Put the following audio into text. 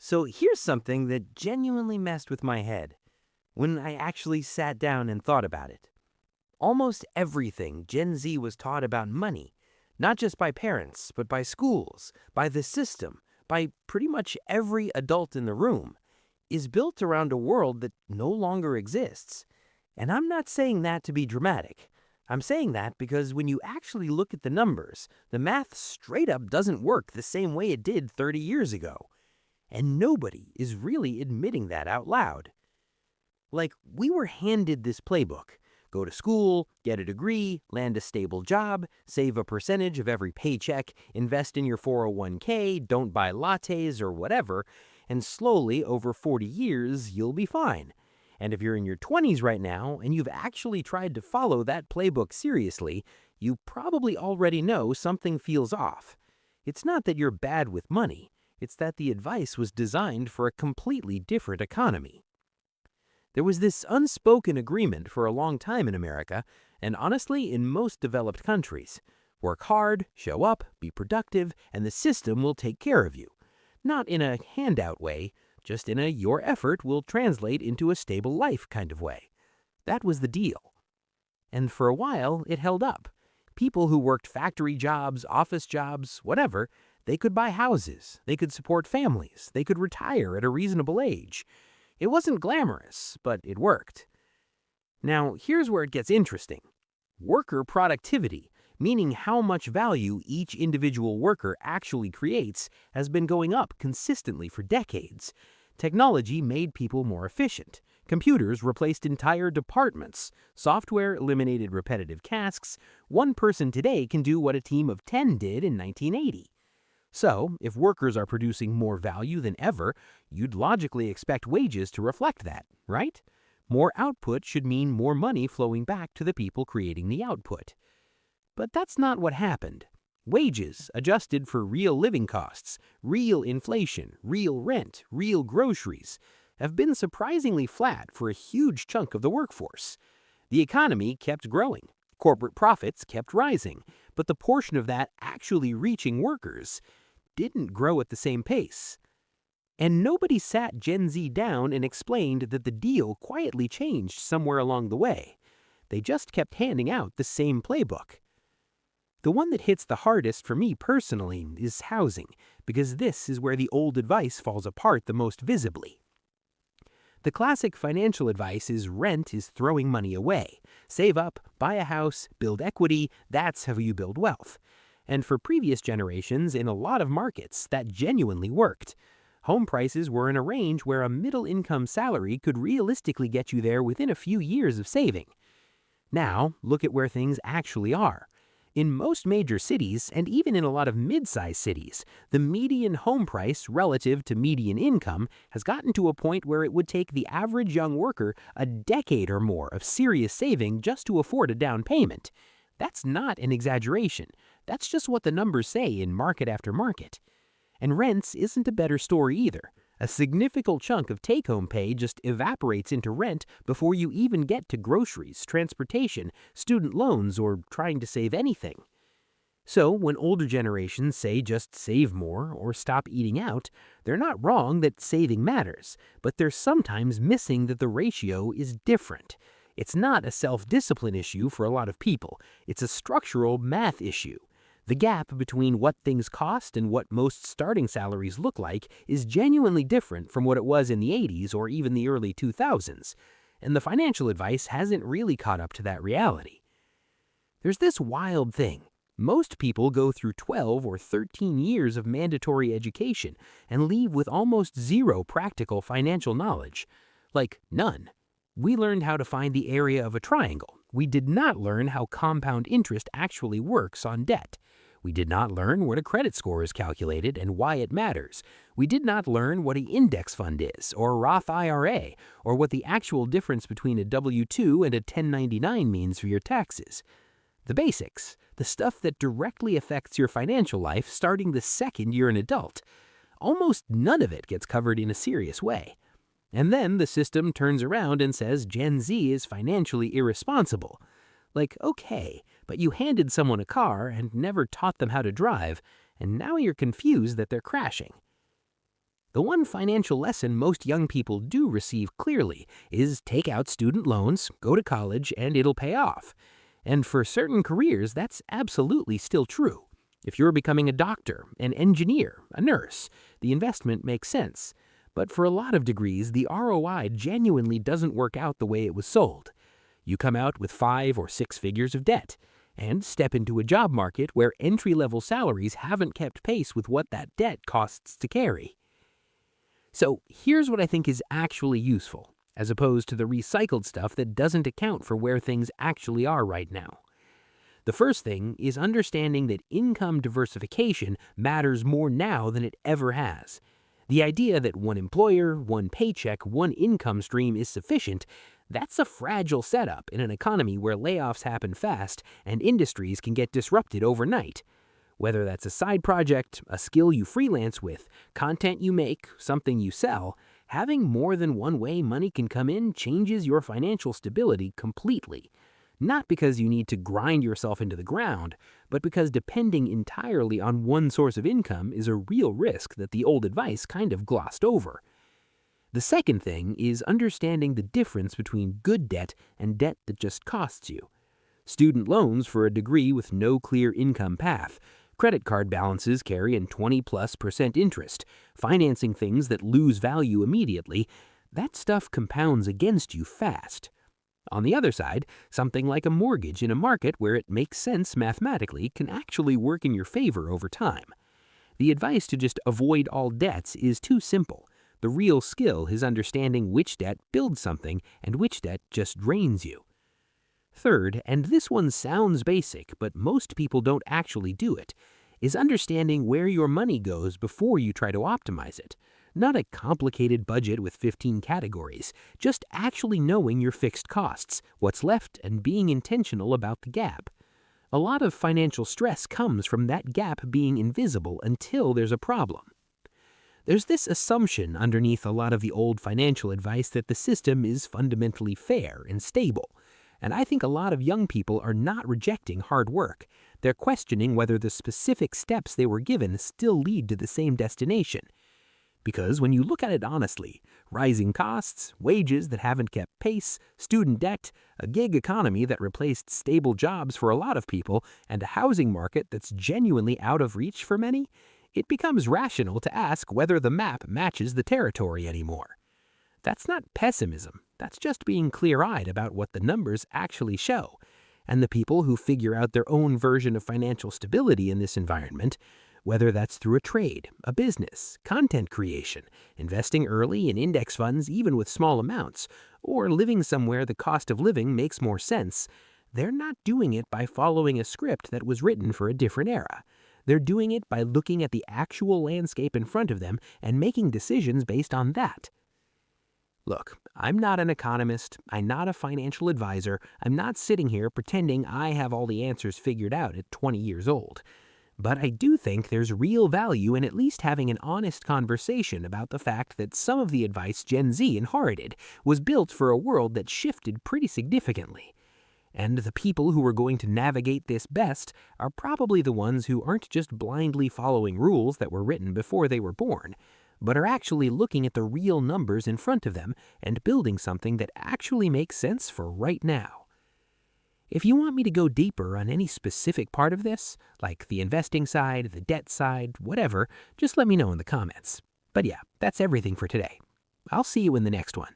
So here's something that genuinely messed with my head when I actually sat down and thought about it. Almost everything Gen Z was taught about money, not just by parents, but by schools, by the system, by pretty much every adult in the room, is built around a world that no longer exists. And I'm not saying that to be dramatic. I'm saying that because when you actually look at the numbers, the math straight up doesn't work the same way it did 30 years ago. And nobody is really admitting that out loud. Like, we were handed this playbook. Go to school, get a degree, land a stable job, save a percentage of every paycheck, invest in your 401k, don't buy lattes or whatever, and slowly, over 40 years, you'll be fine. And if you're in your 20s right now and you've actually tried to follow that playbook seriously, you probably already know something feels off. It's not that you're bad with money, it's that the advice was designed for a completely different economy. There was this unspoken agreement for a long time in America, and honestly in most developed countries. Work hard, show up, be productive, and the system will take care of you. Not in a handout way, just in a your effort will translate into a stable life kind of way. That was the deal. And for a while, it held up. People who worked factory jobs, office jobs, whatever, they could buy houses, they could support families, they could retire at a reasonable age. It wasn't glamorous, but it worked. Now, here's where it gets interesting. Worker productivity, meaning how much value each individual worker actually creates, has been going up consistently for decades. Technology made people more efficient. Computers replaced entire departments. Software eliminated repetitive tasks. One person today can do what a team of 10 did in 1980. So, if workers are producing more value than ever, you'd logically expect wages to reflect that, right? More output should mean more money flowing back to the people creating the output. But that's not what happened. Wages, adjusted for real living costs, real inflation, real rent, real groceries, have been surprisingly flat for a huge chunk of the workforce. The economy kept growing. Corporate profits kept rising, but the portion of that actually reaching workers didn't grow at the same pace. And nobody sat Gen Z down and explained that the deal quietly changed somewhere along the way. They just kept handing out the same playbook. The one that hits the hardest for me personally is housing, because this is where the old advice falls apart the most visibly. The classic financial advice is rent is throwing money away. Save up, buy a house, build equity, that's how you build wealth. And for previous generations, in a lot of markets, that genuinely worked. Home prices were in a range where a middle-income salary could realistically get you there within a few years of saving. Now, look at where things actually are. In most major cities, and even in a lot of mid-sized cities, the median home price relative to median income has gotten to a point where it would take the average young worker a decade or more of serious saving just to afford a down payment. That's not an exaggeration. That's just what the numbers say in market after market. And rents isn't a better story either. A significant chunk of take-home pay just evaporates into rent before you even get to groceries, transportation, student loans, or trying to save anything. So when older generations say just save more or stop eating out, they're not wrong that saving matters, but they're sometimes missing that the ratio is different. It's not a self-discipline issue for a lot of people. It's a structural math issue. The gap between what things cost and what most starting salaries look like is genuinely different from what it was in the 80s or even the early 2000s, and the financial advice hasn't really caught up to that reality. There's this wild thing. Most people go through 12 or 13 years of mandatory education and leave with almost zero practical financial knowledge. Like, none. We learned how to find the area of a triangle. We did not learn how compound interest actually works on debt. We did not learn what a credit score is calculated and why it matters. We did not learn what an index fund is, or a Roth IRA, or what the actual difference between a W-2 and a 1099 means for your taxes. The basics, the stuff that directly affects your financial life starting the second you're an adult. Almost none of it gets covered in a serious way. And then the system turns around and says Gen Z is financially irresponsible. Like, okay, but you handed someone a car and never taught them how to drive, and now you're confused that they're crashing. The one financial lesson most young people do receive clearly is take out student loans, go to college, and it'll pay off. And for certain careers, that's absolutely still true. If you're becoming a doctor, an engineer, a nurse, the investment makes sense. But for a lot of degrees, the ROI genuinely doesn't work out the way it was sold. You come out with 5 or 6 figures of debt, and step into a job market where entry-level salaries haven't kept pace with what that debt costs to carry. So here's what I think is actually useful, as opposed to the recycled stuff that doesn't account for where things actually are right now. The first thing is understanding that income diversification matters more now than it ever has. The idea that one employer, one paycheck, one income stream is sufficient, that's a fragile setup in an economy where layoffs happen fast and industries can get disrupted overnight. Whether that's a side project, a skill you freelance with, content you make, something you sell, having more than one way money can come in changes your financial stability completely. Not because you need to grind yourself into the ground, but because depending entirely on one source of income is a real risk that the old advice kind of glossed over. The second thing is understanding the difference between good debt and debt that just costs you. Student loans for a degree with no clear income path. Credit card balances carry an 20+% interest, financing things that lose value immediately. That stuff compounds against you fast. On the other side, something like a mortgage in a market where it makes sense mathematically can actually work in your favor over time. The advice to just avoid all debts is too simple. The real skill is understanding which debt builds something and which debt just drains you. Third, and this one sounds basic, but most people don't actually do it, is understanding where your money goes before you try to optimize it. Not a complicated budget with 15 categories, just actually knowing your fixed costs, what's left, and being intentional about the gap. A lot of financial stress comes from that gap being invisible until there's a problem. There's this assumption underneath a lot of the old financial advice that the system is fundamentally fair and stable. And I think a lot of young people are not rejecting hard work. They're questioning whether the specific steps they were given still lead to the same destination. Because when you look at it honestly, rising costs, wages that haven't kept pace, student debt, a gig economy that replaced stable jobs for a lot of people, and a housing market that's genuinely out of reach for many, it becomes rational to ask whether the map matches the territory anymore. That's not pessimism. That's just being clear-eyed about what the numbers actually show. And the people who figure out their own version of financial stability in this environment, whether that's through a trade, a business, content creation, investing early in index funds even with small amounts, or living somewhere the cost of living makes more sense, they're not doing it by following a script that was written for a different era. They're doing it by looking at the actual landscape in front of them and making decisions based on that. Look, I'm not an economist, I'm not a financial advisor, I'm not sitting here pretending I have all the answers figured out at 20 years old. But I do think there's real value in at least having an honest conversation about the fact that some of the advice Gen Z inherited was built for a world that shifted pretty significantly. And the people who are going to navigate this best are probably the ones who aren't just blindly following rules that were written before they were born, but are actually looking at the real numbers in front of them and building something that actually makes sense for right now. If you want me to go deeper on any specific part of this, like the investing side, the debt side, whatever, just let me know in the comments. But yeah, that's everything for today. I'll see you in the next one.